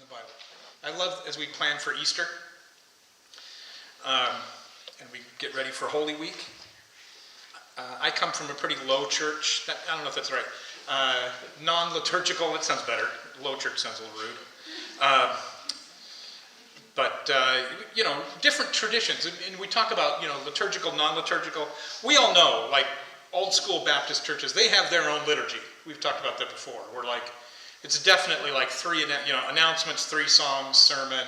the Bible. I love as we plan for Easter, and we get ready for Holy Week. I come from a pretty low church. I don't know if that's right. Non-liturgical, that sounds better. Low church sounds a little rude. But different traditions. And we talk about, liturgical, non-liturgical. We all know, like old school Baptist churches, they have their own liturgy. We've talked about that before. We're like, it's definitely like three, announcements, 3 songs, sermon,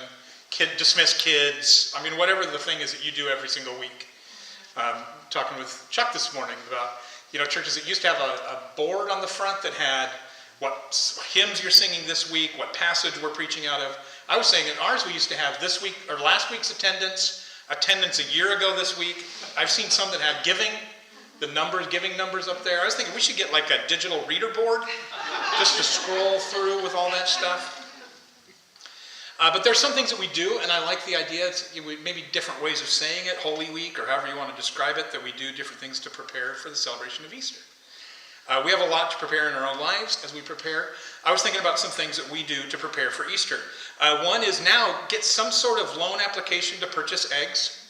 dismiss kids. I mean, whatever the thing is that you do every single week. Talking with Chuck this morning about, churches that used to have a board on the front that had what hymns you're singing this week, what passage we're preaching out of. I was saying in ours we used to have this week, or last week's attendance a year ago this week. I've seen some that have giving numbers up there. I was thinking we should get like a digital reader board just to scroll through with all that stuff. But there's some things that we do, and I like the idea, it's maybe different ways of saying it, Holy Week, or however you want to describe it, that we do different things to prepare for the celebration of Easter. We have a lot to prepare in our own lives as we prepare. I was thinking about some things that we do to prepare for Easter. One is now get some sort of loan application to purchase eggs.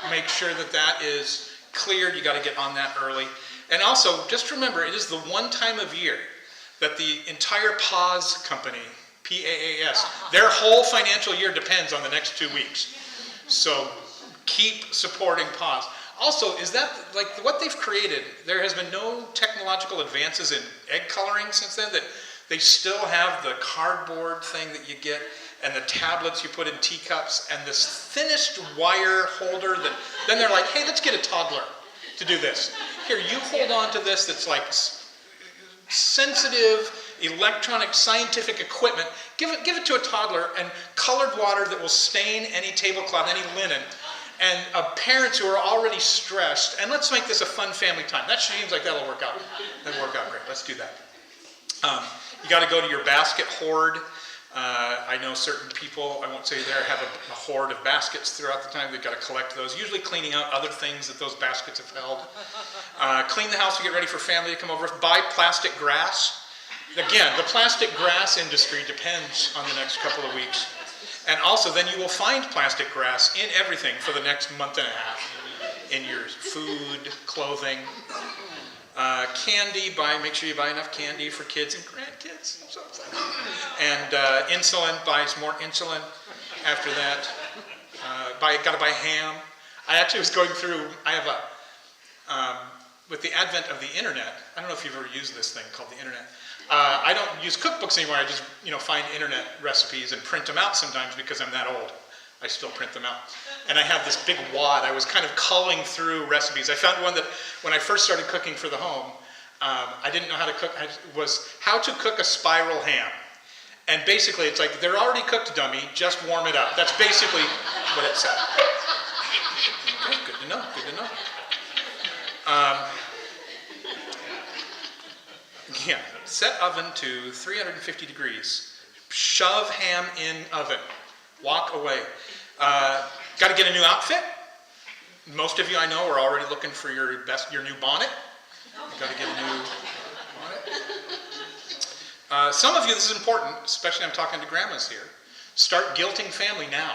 Make sure that is cleared. You got to get on that early. And also, just remember, it is the one time of year that the entire PAAS company, P-A-A-S, their whole financial year depends on the next 2 weeks. So keep supporting PAAS. Also, is that, like what they've created, there has been no technological advances in egg coloring since then, that they still have the cardboard thing that you get and the tablets you put in teacups and this thinnest wire holder that, then they're like, hey, let's get a toddler to do this. Here, you hold on to this that's like sensitive, electronic, scientific equipment. Give it to a toddler, and colored water that will stain any tablecloth, any linen. And parents who are already stressed, and let's make this a fun family time. That seems like that'll work out. That'll work out great. Let's do that. You got to go to your basket hoard. I know certain people, I won't say there, have a hoard of baskets throughout the time. They've got to collect those, usually cleaning out other things that those baskets have held. Clean the house to get ready for family to come over. Buy plastic grass. Again, the plastic grass industry depends on the next couple of weeks. And also, then you will find plastic grass in everything for the next month and a half. In your food, clothing, candy. Make sure you buy enough candy for kids and grandkids. And insulin. Buy some more insulin. After that, got to buy ham. I actually was going through. I have with the advent of the internet. I don't know if you've ever used this thing called the internet. I don't use cookbooks anymore. I just, find internet recipes and print them out sometimes because I'm that old. I still print them out. And I have this big wad. I was kind of culling through recipes. I found one that when I first started cooking for the home, I didn't know how to cook. Was how to cook a spiral ham. And basically it's like, they're already cooked, dummy, just warm it up. That's basically what it said. Okay, good to know, good to know. Yeah, set oven to 350 degrees. Shove ham in oven. Walk away. Got to get a new outfit. Most of you I know are already looking for your new bonnet. You got to get a new bonnet. Some of you, this is important, especially I'm talking to grandmas here. Start guilting family now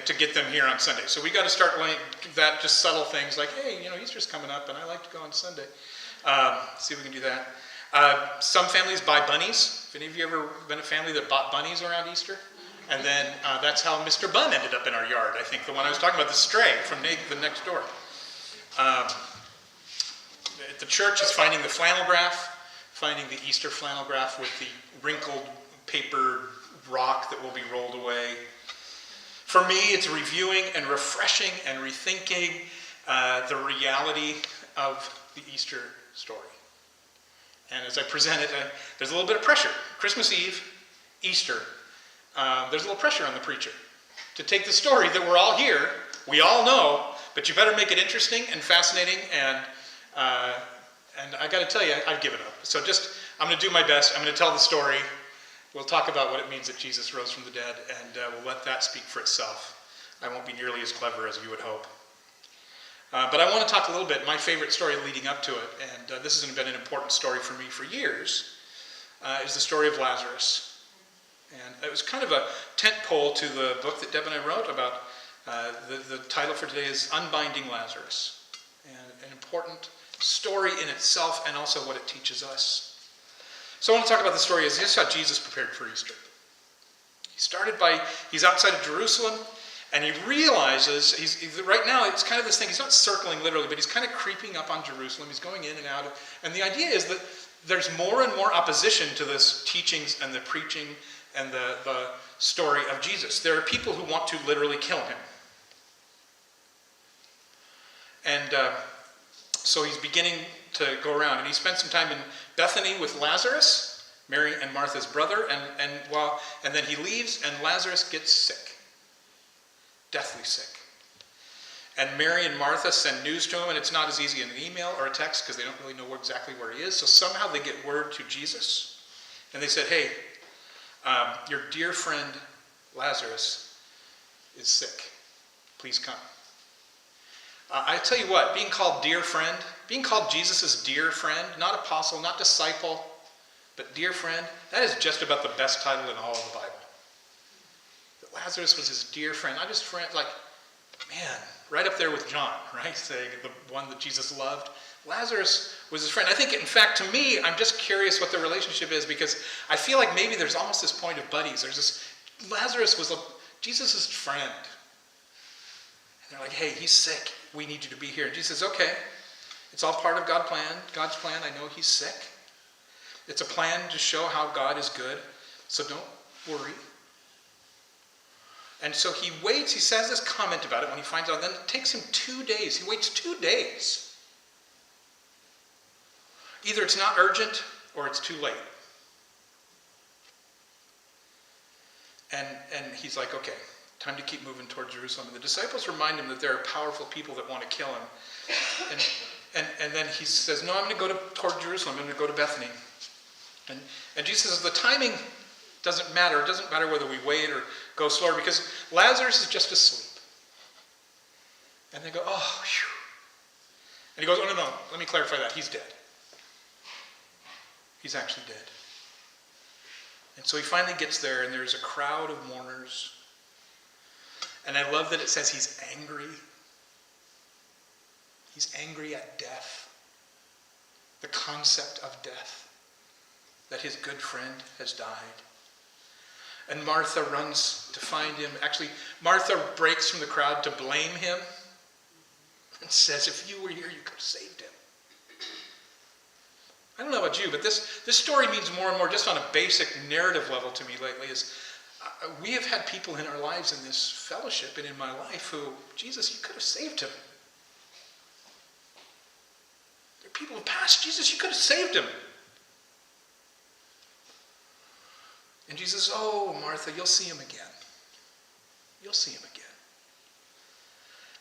to get them here on Sunday. So we got to start like that, just subtle things like, hey, Easter's coming up and I like to go on Sunday. See if we can do that. Some families buy bunnies. Have any of you ever been a family that bought bunnies around Easter? And then that's how Mr. Bun ended up in our yard. I think the one I was talking about, the stray from the next door. The church is finding the flannel graph, finding the Easter flannel graph with the wrinkled paper rock that will be rolled away. For me, it's reviewing and refreshing and rethinking the reality of the Easter story. And as I present it, there's a little bit of pressure. Christmas Eve, Easter, there's a little pressure on the preacher to take the story that we're all here, we all know, but you better make it interesting and fascinating, and I got to tell you, I've given up. So I'm going to do my best. I'm going to tell the story. We'll talk about what it means that Jesus rose from the dead, and we'll let that speak for itself. I won't be nearly as clever as you would hope. But I want to talk a little bit, my favorite story leading up to it, and this has been an important story for me for years, is the story of Lazarus. And It was kind of a tent pole to the book that Deb and I wrote about. The title for today is Unbinding Lazarus. And an important story in itself and also what it teaches us. So I want to talk about the story as this is how Jesus prepared for Easter. He's outside of Jerusalem, and he realizes, right now it's kind of this thing, he's not circling literally, but he's kind of creeping up on Jerusalem. He's going in and out. And the idea is that there's more and more opposition to this teachings and the preaching and the story of Jesus. There are people who want to literally kill him. And so he's beginning to go around. And he spent some time in Bethany with Lazarus, Mary and Martha's brother. And then he leaves, and Lazarus gets sick. Deathly sick. And Mary and Martha send news to him, and it's not as easy in an email or a text because they don't really know exactly where he is. So somehow they get word to Jesus. And they said, hey, your dear friend Lazarus is sick. Please come. I tell you what, being called dear friend, being called Jesus' dear friend, not apostle, not disciple, but dear friend, that is just about the best title in all of the Bible. That Lazarus was his dear friend, not just friend, like, man, right up there with John, right? Saying the one that Jesus loved. Lazarus was his friend. I think, in fact, to me, I'm just curious what the relationship is because I feel like maybe there's almost this point of buddies. Lazarus was Jesus' friend. And they're like, hey, he's sick. We need you to be here. And Jesus says, okay, it's all part of God's plan. I know he's sick. It's a plan to show how God is good. So don't worry. And so he waits. He says this comment about it when he finds out. Then it takes him 2 days. He waits 2 days. Either it's not urgent or it's too late. And he's like, okay, time to keep moving toward Jerusalem. And the disciples remind him that there are powerful people that want to kill him. And then he says, no, I'm going to go toward Jerusalem. I'm going to go to Bethany. And Jesus says, the timing doesn't matter. It doesn't matter whether we wait or go slower because Lazarus is just asleep. And they go, oh, phew. And he goes, oh, no, let me clarify that. He's dead. He's actually dead. And so he finally gets there, and there's a crowd of mourners. And I love that it says he's angry. He's angry at death. The concept of death. That his good friend has died. And Martha runs to find him. Actually, Martha breaks from the crowd to blame him. And says, if you were here, you could have saved him. I don't know about you, but this story means more and more just on a basic narrative level to me lately is we have had people in our lives in this fellowship and in my life who, Jesus, you could have saved him. There are people who passed, Jesus, you could have saved him. And Jesus, oh, Martha, you'll see him again. You'll see him again.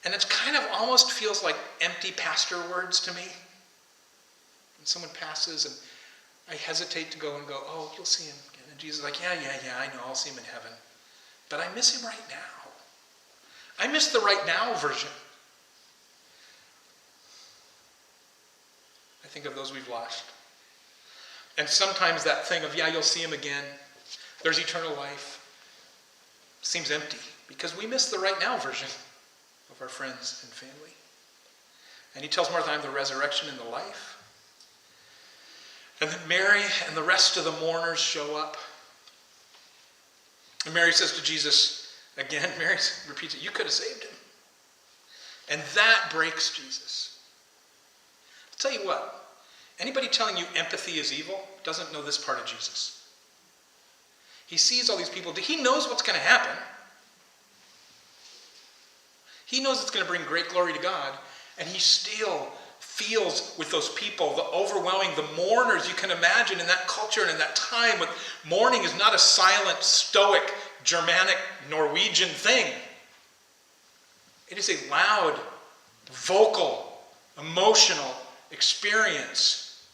And it kind of almost feels like empty pastor words to me. When someone passes and I hesitate to go and go, oh, you'll see him again. And Jesus is like, yeah, I know, I'll see him in heaven. But I miss him right now. I miss the right now version. I think of those we've lost. And sometimes that thing of, yeah, you'll see him again. There's eternal life. Seems empty because we miss the right now version of our friends and family. And he tells Martha, I'm the resurrection and the life. And then Mary and the rest of the mourners show up. And Mary says to Jesus, again, Mary repeats it, you could have saved him. And that breaks Jesus. I'll tell you what, anybody telling you empathy is evil doesn't know this part of Jesus. He sees all these people. He knows what's going to happen. He knows it's going to bring great glory to God. And he still feels with those people, the overwhelming, the mourners you can imagine in that culture and in that time when mourning is not a silent, stoic, Germanic, Norwegian thing. It is a loud, vocal, emotional experience.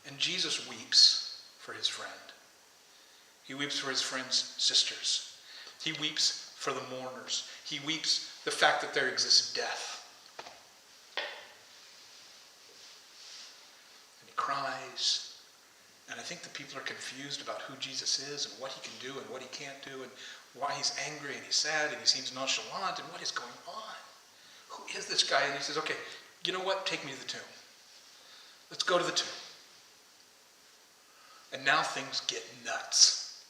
And Jesus weeps for his friend. He weeps for his friend's sisters. He weeps for the mourners. He weeps the fact that there exists death. And he cries And I think the people are confused about who Jesus is and what he can do and what he can't do and why he's angry and he's sad and he seems nonchalant and what is going on. Who is this guy? And he says, okay, you know what? Take me to the tomb. Let's go to the tomb. And now things get nuts.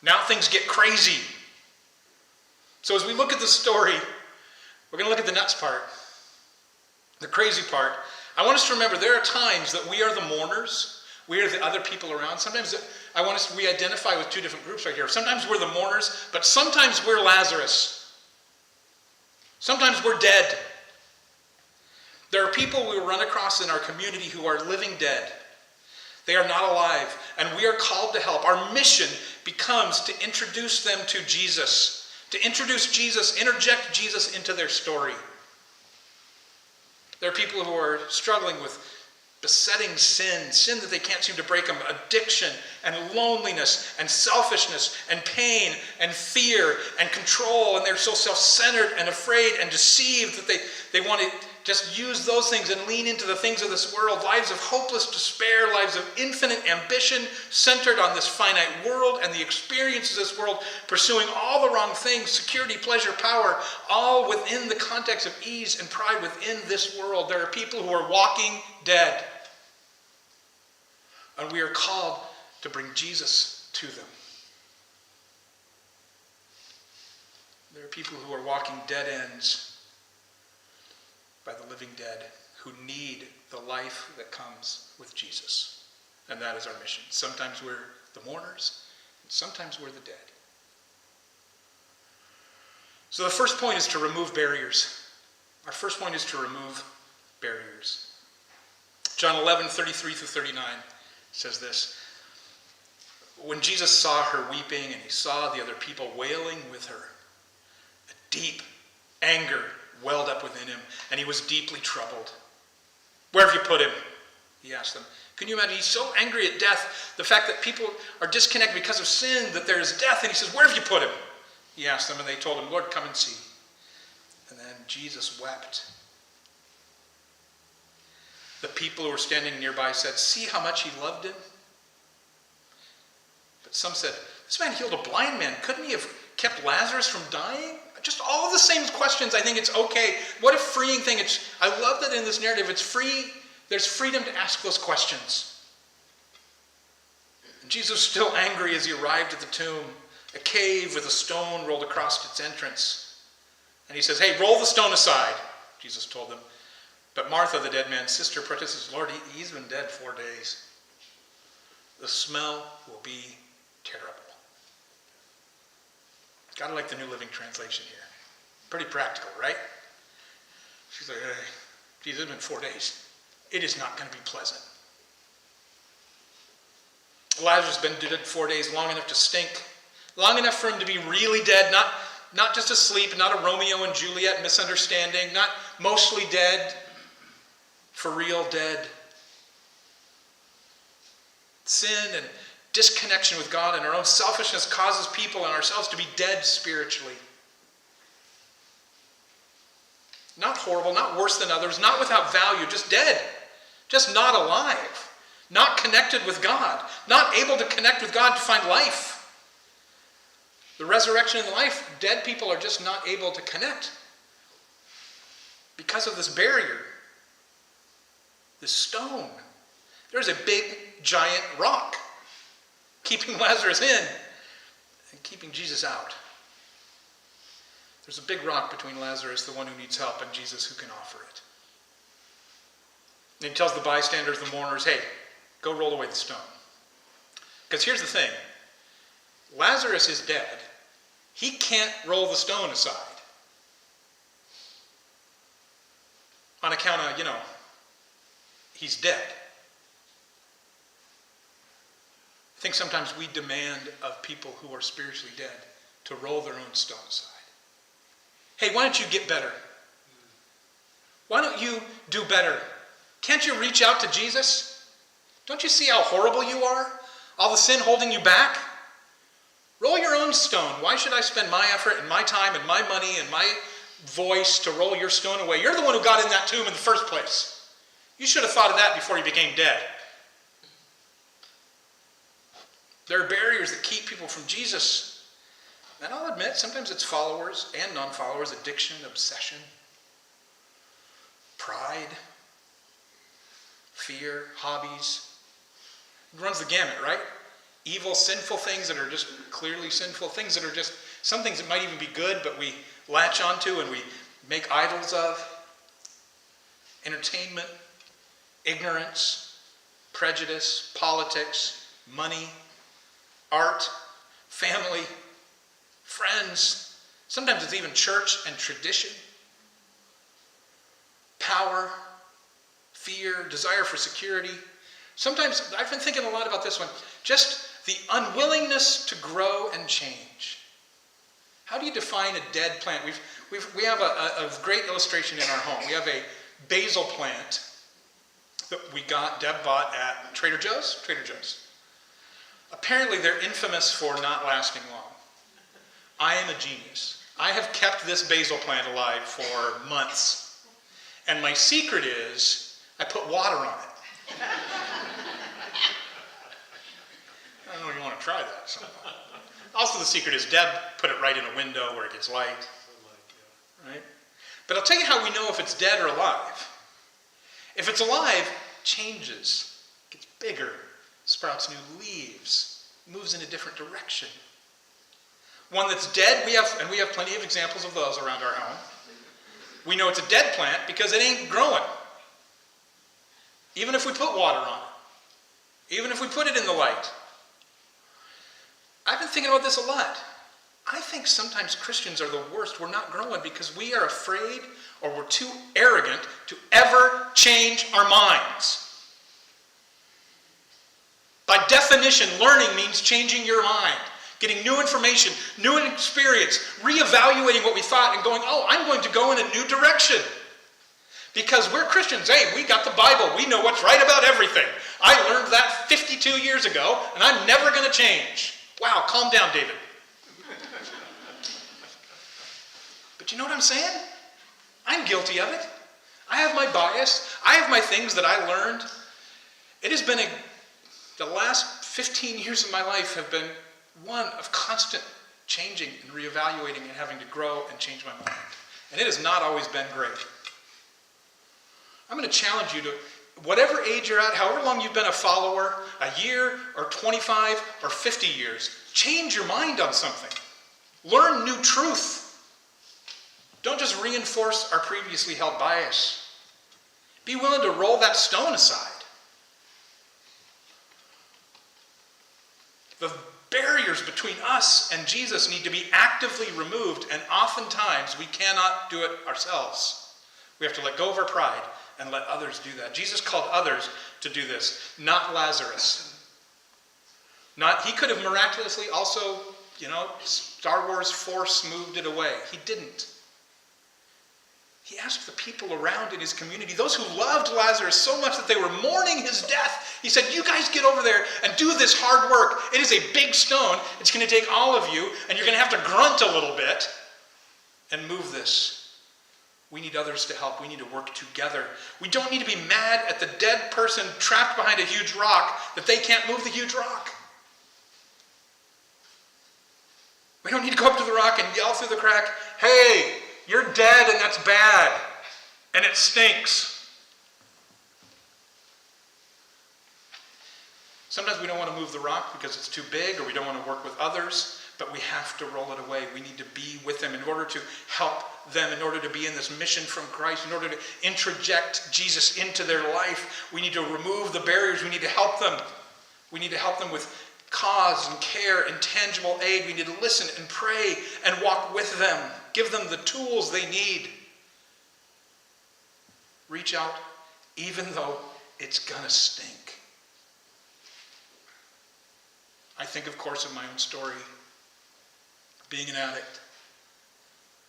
Now things get crazy. So as we look at the story, we're going to look at the nuts part, the crazy part. I want us to remember there are times that we are the mourners. We are the other people around. Sometimes we identify with two different groups right here. Sometimes we're the mourners, but sometimes we're Lazarus. Sometimes we're dead. There are people we run across in our community who are living dead. They are not alive, and we are called to help. Our mission becomes to introduce them to Jesus, to introduce Jesus, interject Jesus into their story. There are people who are struggling with besetting sin that they can't seem to break them, addiction and loneliness and selfishness and pain and fear and control, and they're so self-centered and afraid and deceived that they want to just use those things and lean into the things of this world. Lives of hopeless despair, lives of infinite ambition centered on this finite world and the experiences of this world, pursuing all the wrong things, security, pleasure, power, all within the context of ease and pride within this world. There are people who are walking dead. And we are called to bring Jesus to them. There are people who are walking dead ends by the living dead who need the life that comes with Jesus. And that is our mission. Sometimes we're the mourners, and sometimes we're the dead. So the first point is to remove barriers. Our first point is to remove barriers. John 11:33-39 says this. When Jesus saw her weeping and he saw the other people wailing with her, a deep anger welled up within him, and he was deeply troubled. Where have you put him? He asked them. Can you imagine? He's so angry at death, the fact that people are disconnected because of sin, that there is death, and he says, where have you put him? He asked them, and they told him, Lord, come and see. And then Jesus wept. The people who were standing nearby said, see how much he loved him? But some said, this man healed a blind man. Couldn't he have kept Lazarus from dying? Just all of the same questions. I think it's okay. What a freeing thing. I love that in this narrative, it's free. There's freedom to ask those questions. And Jesus was still angry as he arrived at the tomb, a cave with a stone rolled across its entrance. And he says, hey, roll the stone aside, Jesus told them. But Martha, the dead man's sister, protested, Lord, he's been dead 4 days. The smell will be terrible. Gotta like the New Living Translation here. Pretty practical, right? She's like, hey, Jesus, it's been 4 days. It is not going to be pleasant. Lazarus has been dead 4 days, long enough to stink. Long enough for him to be really dead, not just asleep, not a Romeo and Juliet misunderstanding, not mostly dead, for real dead. Sin and disconnection with God and our own selfishness causes people and ourselves to be dead spiritually. Not horrible, not worse than others, not without value, just dead. Just not alive. Not connected with God. Not able to connect with God to find life. The resurrection and life, dead people are just not able to connect because of this barrier. This stone. There's a big, giant rock keeping Lazarus in and keeping Jesus out. There's a big rock between Lazarus, the one who needs help, and Jesus who can offer it. And he tells the bystanders, the mourners, hey, go roll away the stone. Because here's the thing. Lazarus is dead. He can't roll the stone aside. On account of, he's dead. I think sometimes we demand of people who are spiritually dead to roll their own stone aside. Hey, why don't you get better? Why don't you do better? Can't you reach out to Jesus? Don't you see how horrible you are? All the sin holding you back? Roll your own stone. Why should I spend my effort and my time and my money and my voice to roll your stone away? You're the one who got in that tomb in the first place. You should have thought of that before you became dead. There are barriers that keep people from Jesus. And I'll admit, sometimes it's followers and non-followers, addiction, obsession, pride, fear, hobbies. It runs the gamut, right? Evil, sinful things that are just clearly sinful, things that are just, some things that might even be good, but we latch onto and we make idols of. Entertainment, ignorance, prejudice, politics, money, art, family, friends. Sometimes it's even church and tradition. Power, fear, desire for security. Sometimes, I've been thinking a lot about this one, just the unwillingness to grow and change. How do you define a dead plant? We have a great illustration in our home. We have a basil plant that Deb bought at Trader Joe's. Apparently they're infamous for not lasting long. I am a genius. I have kept this basil plant alive for months. And my secret is I put water on it. I don't know if you want to try that sometime. Also the secret is Deb put it right in a window where it gets light. Right? But I'll tell you how we know if it's dead or alive. If it's alive, it changes, gets bigger, sprouts new leaves, moves in a different direction. One that's dead, we have plenty of examples of those around our home. We know it's a dead plant because it ain't growing. Even if we put water on it. Even if we put it in the light. I've been thinking about this a lot. I think sometimes Christians are the worst. We're not growing because we are afraid or we're too arrogant to ever change our minds. By definition, learning means changing your mind, getting new information, new experience, reevaluating what we thought and going, oh, I'm going to go in a new direction. Because we're Christians. Hey, we got the Bible. We know what's right about everything. I learned that 52 years ago, and I'm never going to change. Wow, calm down, David. But you know what I'm saying? I'm guilty of it. I have my bias. I have my things that I learned. It has been the last 15 years of my life have been one of constant changing and reevaluating and having to grow and change my mind. And it has not always been great. I'm going to challenge you to, whatever age you're at, however long you've been a follower, a year or 25 or 50 years, change your mind on something. Learn new truth. Don't just reinforce our previously held bias. Be willing to roll that stone aside. The barriers between us and Jesus need to be actively removed, and oftentimes we cannot do it ourselves. We have to let go of our pride and let others do that. Jesus called others to do this, not Lazarus. He could have miraculously also, Star Wars Force moved it away. He didn't. He asked the people around in his community, those who loved Lazarus so much that they were mourning his death. He said, you guys get over there and do this hard work. It is a big stone. It's going to take all of you, and you're going to have to grunt a little bit and move this. We need others to help. We need to work together. We don't need to be mad at the dead person trapped behind a huge rock that they can't move the huge rock. We don't need to go up to the rock and yell through the crack, hey, you're dead and that's bad and it stinks. Sometimes we don't want to move the rock because it's too big or we don't want to work with others, but we have to roll it away. We need to be with them in order to help them, in order to be in this mission from Christ, in order to interject Jesus into their life. We need to remove the barriers. We need to help them. We need to help them with cause and care and tangible aid. We need to listen and pray and walk with them. Give them the tools they need. Reach out even though it's gonna stink. I think, of course, of my own story. Being an addict.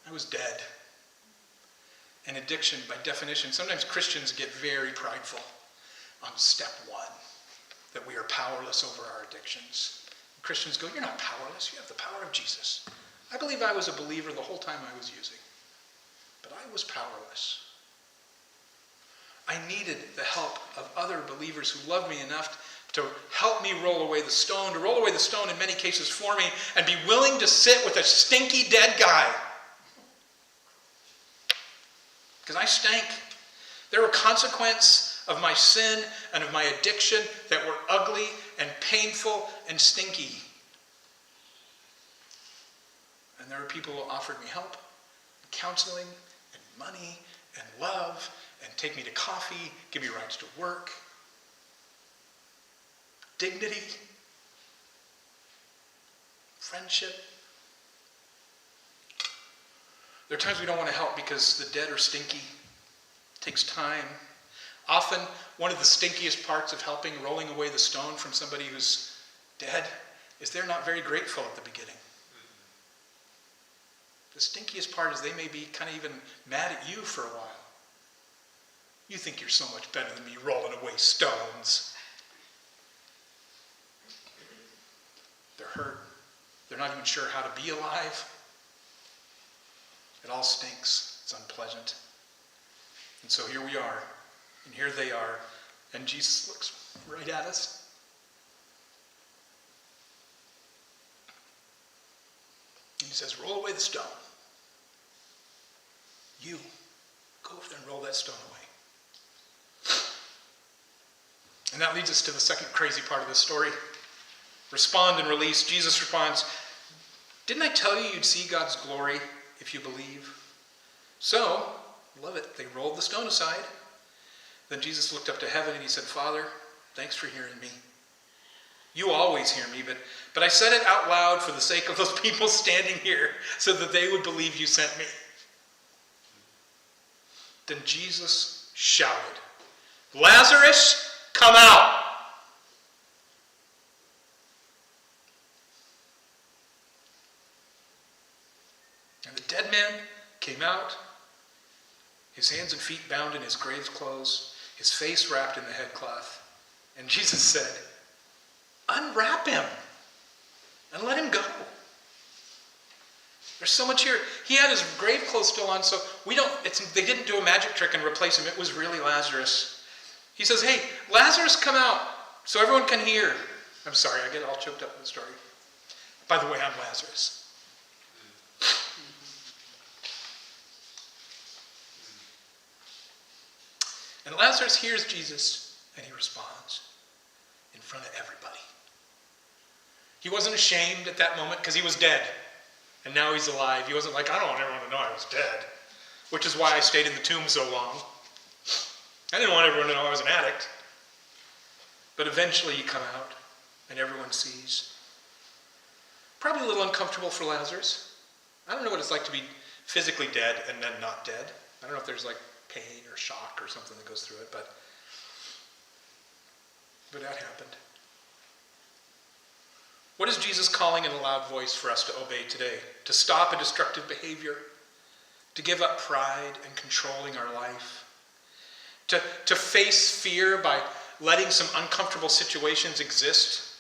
I was dead. And addiction, by definition, sometimes Christians get very prideful on step one, that we are powerless over our addictions. Christians go, you're not powerless, you have the power of Jesus. I believe I was a believer the whole time I was using, but I was powerless. I needed the help of other believers who loved me enough to help me roll away the stone, to roll away the stone in many cases for me, and be willing to sit with a stinky dead guy. Because I stank. There were consequences of my sin and of my addiction that were ugly and painful and stinky. And there were people who offered me help, and counseling, and money, and love, and take me to coffee, give me rides to work, dignity, friendship. There are times we don't want to help because the dead are stinky. It takes time. Often, one of the stinkiest parts of helping, rolling away the stone from somebody who's dead, is they're not very grateful at the beginning. The stinkiest part is they may be kind of even mad at you for a while. You think you're so much better than me rolling away stones. They're hurt. They're not even sure how to be alive. It all stinks. It's unpleasant. And so here we are, and here they are, and Jesus looks right at us. And he says, roll away the stone. You, go over there and roll that stone away. And that leads us to the second crazy part of the story. Respond and release. Jesus responds, didn't I tell you you'd see God's glory if you believe? So, love it, they rolled the stone aside. Then Jesus looked up to heaven and he said, Father, thanks for hearing me. You always hear me, but I said it out loud for the sake of those people standing here so that they would believe you sent me. Then Jesus shouted, Lazarus, come out! And the dead man came out, his hands and feet bound in his grave clothes, his face wrapped in the headcloth. And Jesus said, unwrap him and let him go. There's so much here. He had his grave clothes still on, so they didn't do a magic trick and replace him. It was really Lazarus. He says, hey, Lazarus, come out so everyone can hear. I'm sorry, I get all choked up in the story. By the way, I'm Lazarus. And Lazarus hears Jesus, and he responds in front of everybody. He wasn't ashamed at that moment because he was dead, and now he's alive. He wasn't like, I don't want everyone to know I was dead, which is why I stayed in the tomb so long. I didn't want everyone to know I was an addict. But eventually you come out, and everyone sees. Probably a little uncomfortable for Lazarus. I don't know what it's like to be physically dead and then not dead. I don't know if there's like pain or shock or something that goes through it, but that happened. What is Jesus calling in a loud voice for us to obey today? To stop a destructive behavior, to give up pride and controlling our life, to face fear by letting some uncomfortable situations exist,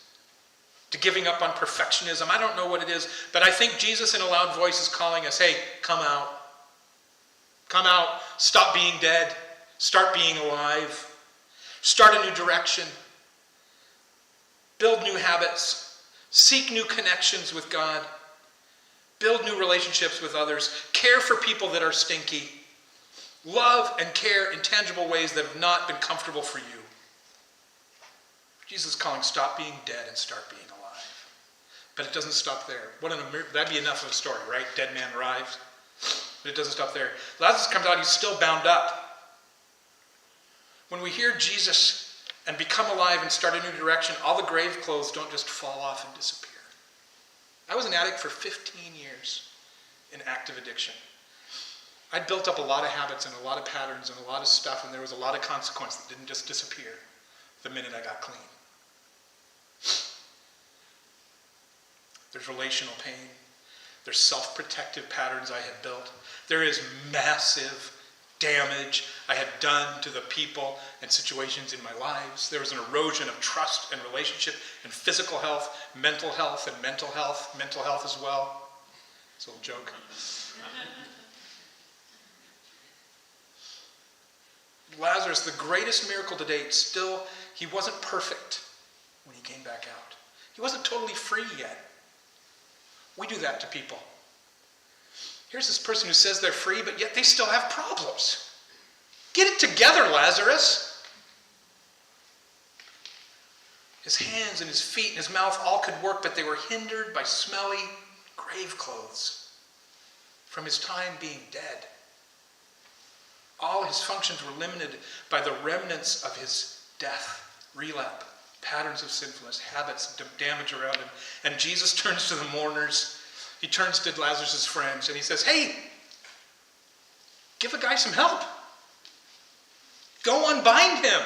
to giving up on perfectionism. I don't know what it is, but I think Jesus in a loud voice is calling us, hey, come out. Come out. Stop being dead. Start being alive. Start a new direction. Build new habits. Seek new connections with God. Build new relationships with others. Care for people that are stinky. Love and care in tangible ways that have not been comfortable for you. Jesus is calling, stop being dead and start being alive. But it doesn't stop there. That'd be enough of a story, right? Dead man arrives. But it doesn't stop there. Lazarus comes out, he's still bound up. When we hear Jesus and become alive and start a new direction, all the grave clothes don't just fall off and disappear. I was an addict for 15 years in active addiction. I'd built up a lot of habits and a lot of patterns and a lot of stuff, and there was a lot of consequence that didn't just disappear the minute I got clean. There's relational pain. There's self-protective patterns I had built. There is massive damage I had done to the people and situations in my lives. There was an erosion of trust and relationship and physical health, and mental health as well. It's a little joke. Lazarus, the greatest miracle to date, still, he wasn't perfect. when he came back out. He wasn't totally free yet. We do that to people. Here's this person who says they're free, but yet they still have problems. Get it together, Lazarus. His hands and his feet and his mouth all could work, but they were hindered by smelly grave clothes from his time being dead. All his functions were limited by the remnants of his death, relapse, patterns of sinfulness, habits, damage around him. And Jesus turns to the mourners. He turns to Lazarus' friends and he says, hey, give a guy some help. Go unbind him.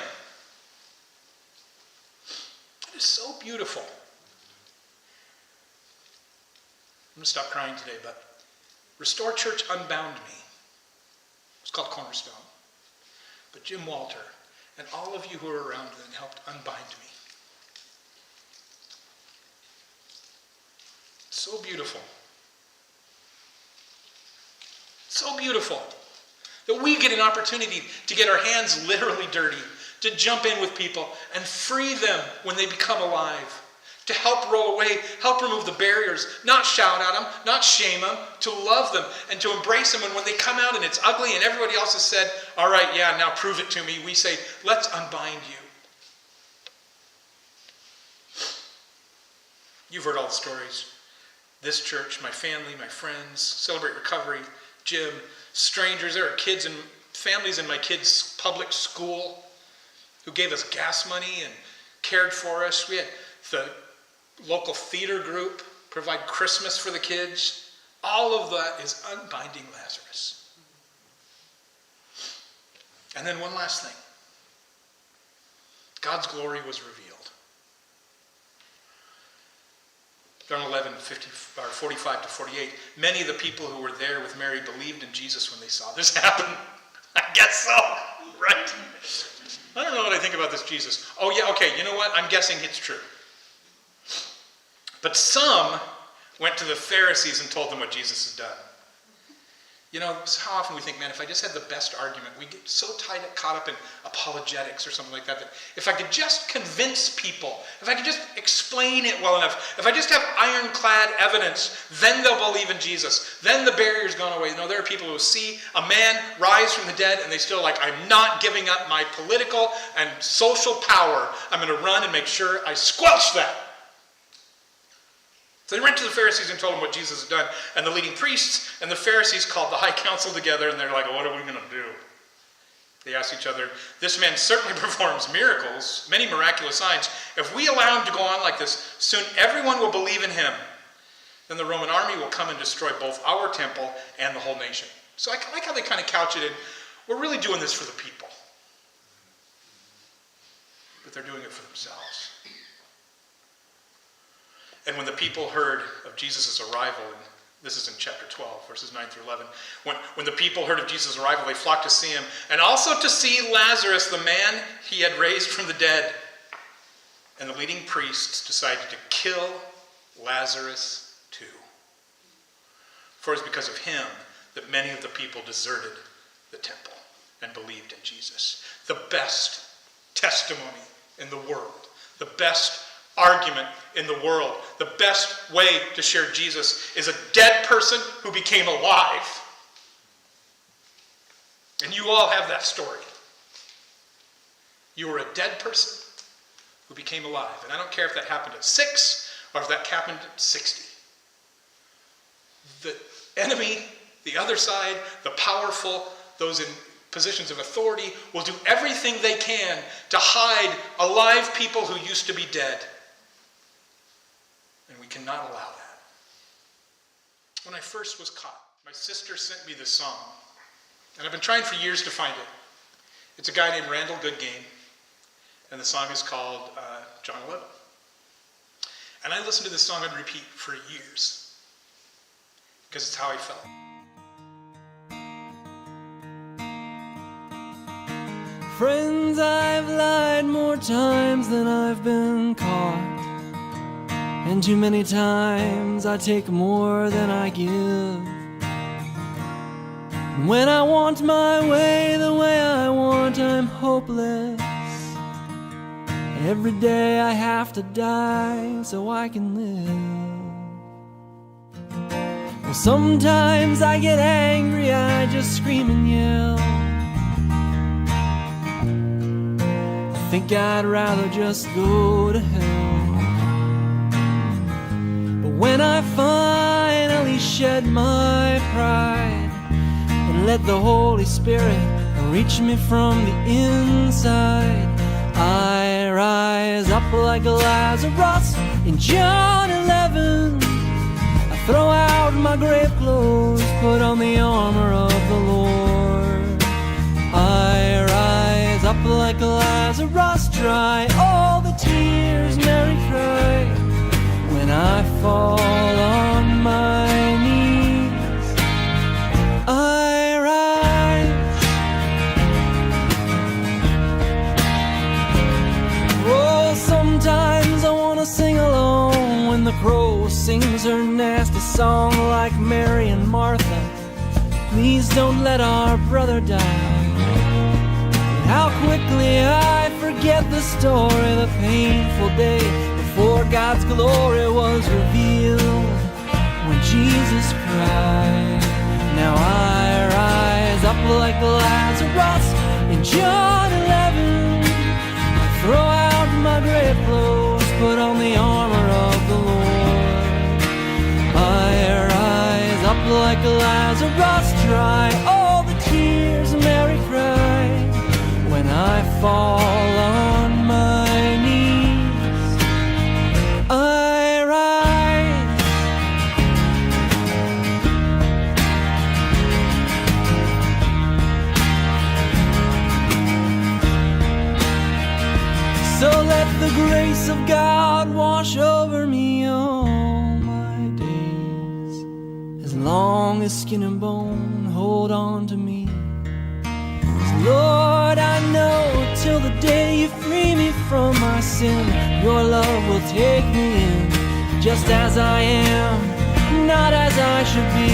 It is so beautiful. I'm going to stop crying today, but Restore Church unbound me. It's called Cornerstone. But Jim Walter and all of you who are around then helped unbind me. So beautiful. So beautiful that we get an opportunity to get our hands literally dirty, to jump in with people and free them when they become alive, to help roll away, help remove the barriers, not shout at them, not shame them, to love them and to embrace them. And when they come out and it's ugly and everybody else has said, all right, yeah, now prove it to me, we say, let's unbind you. You've heard all the stories. This church, my family, my friends, Celebrate Recovery, Jim, strangers. There are kids and families in my kids' public school who gave us gas money and cared for us. We had the local theater group provide Christmas for the kids. All of that is unbinding Lazarus. And then one last thing. God's glory was revealed. John 11:45 to 48. Many of the people who were there with Mary believed in Jesus when they saw this happen. I guess so, right? I don't know what I think about this Jesus. Oh yeah, okay, you know what? I'm guessing it's true. But some went to the Pharisees and told them what Jesus had done. You know, how often we think, man, if I just had the best argument, we get so caught up in apologetics or something like that, that if I could just convince people, if I could just explain it well enough, if I just have ironclad evidence, then they'll believe in Jesus. Then the barrier's gone away. You know, there are people who see a man rise from the dead and they still like, I'm not giving up my political and social power. I'm going to run and make sure I squelch that. So they went to the Pharisees and told them what Jesus had done. And the leading priests and the Pharisees called the high council together and they're like, what are we going to do? They asked each other, this man certainly performs miracles, many miraculous signs. If we allow him to go on like this, soon everyone will believe in him. Then the Roman army will come and destroy both our temple and the whole nation. So I like how they kind of couch it in, we're really doing this for the people. But they're doing it for themselves. And when the people heard of Jesus' arrival, and this is in chapter 12, verses 9 through 11, when the people heard of Jesus' arrival, they flocked to see him, and also to see Lazarus, the man he had raised from the dead. And the leading priests decided to kill Lazarus too. For it was because of him that many of the people deserted the temple and believed in Jesus. The best testimony in the world, the best argument in the world, the best way to share Jesus is a dead person who became alive. And you all have that story. You were a dead person who became alive. And I don't care if that happened at 6 or if that happened at 60. The enemy, the other side, the powerful, those in positions of authority will do everything they can to hide alive people who used to be dead. And we cannot allow that. When I first was caught, my sister sent me this song. And I've been trying for years to find it. It's a guy named Randall Goodgame. And the song is called John 11. And I listened to this song on repeat for years. Because it's how I felt. Friends, I've lied more times than I've been caught. And too many times I take more than I give. And when I want my way the way I want, I'm hopeless. Every day I have to die so I can live. Well, sometimes I get angry, I just scream and yell. I think I'd rather just go to hell. But when I finally shed my pride and let the Holy Spirit reach me from the inside, I rise up like Lazarus in John 11. I throw out my grave clothes, put on the armor of the Lord. I rise up like Lazarus, dry all the tears Mary cried. When I fall on my knees, I rise. Oh, sometimes I want to sing along when the crow sings her nasty song like Mary and Martha. Please don't let our brother die. How quickly I forget the story, the painful day before God's glory was revealed, when Jesus cried. Now I rise up like Lazarus in John 11. I throw out my grave clothes, put on the armor of the Lord. I rise up like Lazarus, dry all the tears Mary cried. When I fall on my knees, I rise. So let the grace of God wash over me all my days. As long as skin and bone hold on to me, Lord, I know till the day you free me from my sin, your love will take me in, just as I am, not as I should be.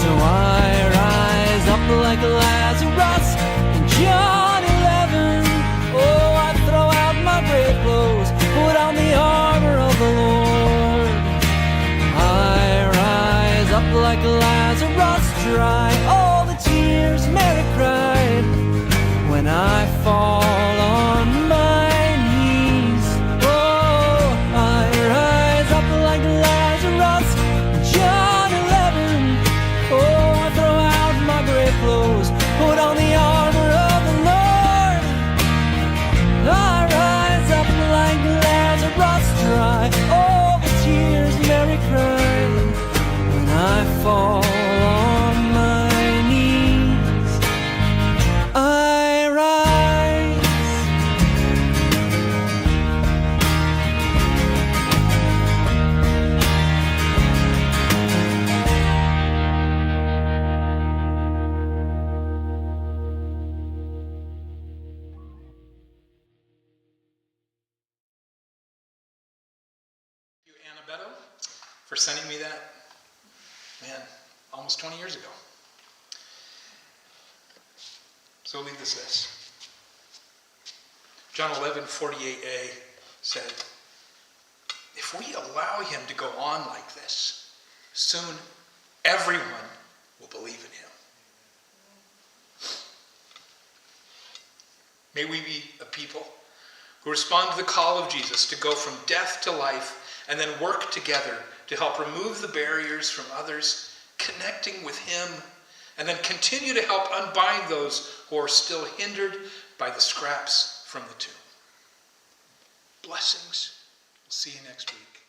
So I rise up like Lazarus in John 11. Oh, I throw out my grave clothes, put on the armor of the Lord. I rise up like Lazarus, dry all the tears Mary cried. When I fall on my knees, oh, I rise up like Lazarus, John 11. Oh, I throw out my grave clothes, put on the armor of the Lord. I rise up like Lazarus, dry all the tears Mary cried. When I fall on my knees, I rise. Thank you, Annabetto, for sending me that, man, almost 20 years ago. So leave this. John 11:48a said, if we allow him to go on like this, soon everyone will believe in him. May we be a people who respond to the call of Jesus to go from death to life and then work together to help remove the barriers from others, connecting with him, and then continue to help unbind those who are still hindered by the scraps from the tomb. Blessings. We'll see you next week.